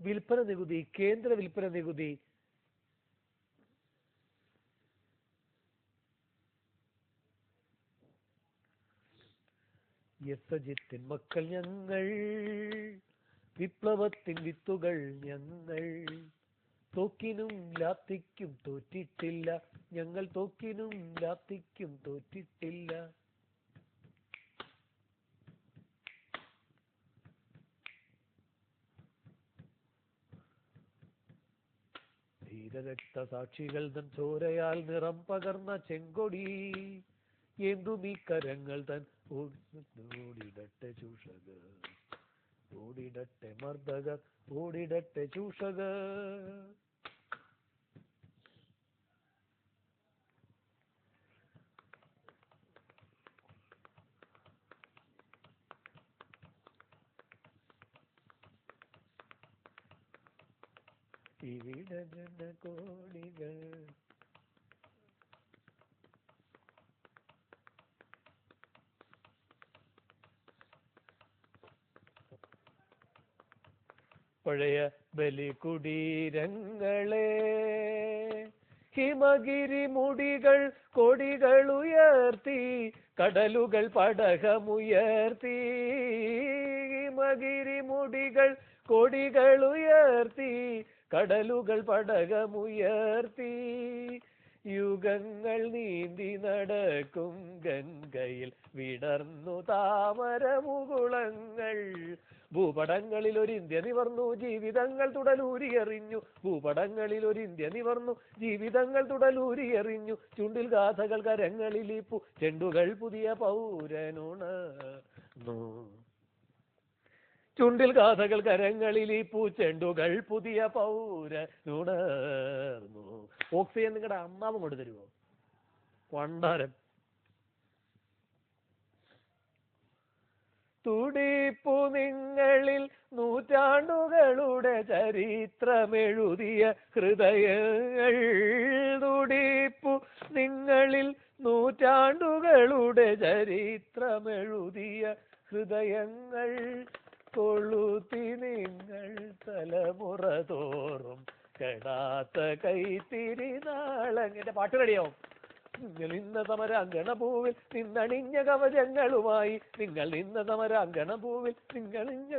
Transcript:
വിൽപ്പന നികുതി, കേന്ദ്ര വിൽപ്പന നികുതി. യസജിത്തിൻ മക്കൾ ഞങ്ങൾ, വിപ്ലവത്തിൻ വിത്തുകൾ ഞങ്ങൾ. തോക്കിനും ലാത്തിക്കും തോറ്റിട്ടില്ല, ഞങ്ങൾ തോക്കിനും ലാത്തിക്കും തോറ്റിട്ടില്ല. ധീരരക്തസാക്ഷികൾ തൻ ചോരയാൽ നിറം പകർന്ന ചെങ്കൊടി ഏന്തുമീ കരങ്ങൾ തൻ. ഓടിടട്ടെ ചൂഷകർ, ഓടിടട്ടെ മർദ്ദകർ, ഓടിടട്ടെ ചൂഷകർ. ഇവിടെ ജനകോടികൾ പഴയ ബലികുടീരങ്ങളെ, ഹിമഗിരി മുടികൾ കൊടികൾ ഉയർത്തി, കടലുകൾ പടകമുയർത്തി. ഹിമഗിരി മുടികൾ കൊടികൾ ഉയർത്തി, കടലുകൾ പടകമുയർത്തി. യുഗങ്ങൾ നീന്തി നടക്കും ഗംഗയിൽ വിടർന്നു താമരമുകുളങ്ങൾ. ഭൂപടങ്ങളിൽ ഒരു ഇന്ത്യ നിവർന്നു, ജീവിതങ്ങൾ തുടലൂരിയെറിഞ്ഞു. ഭൂപടങ്ങളിൽ ഒരു ഇന്ത്യ നിവർന്നു, ജീവിതങ്ങൾ തുടലൂരിയെറിഞ്ഞു. ചുണ്ടിൽ ഗാഥകൾ കരങ്ങളിലിപ്പു, ചെണ്ടുകൾ പുതിയ പൗരനുണർന്നു. ചുണ്ടിൽ ഗാഥകൾ കരങ്ങളിലിപ്പു, ചെണ്ടുകൾ പുതിയ പൗരനുണർന്നു. ഓക്സിജൻ നിങ്ങളുടെ അമ്മാവും കൊണ്ട് തരുമോ? പണ്ടാരം. തുടിപ്പു നിങ്ങളിൽ നൂറ്റാണ്ടുകളുടെ ചരിത്രമെഴുതിയ ഹൃദയങ്ങൾ. തുടിപ്പു നിങ്ങളിൽ നൂറ്റാണ്ടുകളുടെ ചരിത്രമെഴുതിയ ഹൃദയങ്ങൾ. കൊളുത്തി നിങ്ങൾ തലമുറ തോറും കെടാത്ത കൈത്തിരി നാളങ്ങ. എന്റെ പാട്ട് റെഡിയാവും. നിങ്ങൾ നിന്ന സമരാങ്കണഭൂവിൽ നിന്നണിഞ്ഞ കവചങ്ങളുമായി, നിങ്ങൾ നിന്ന സമരാങ്കണഭൂവിൽ നിന്നണിഞ്ഞ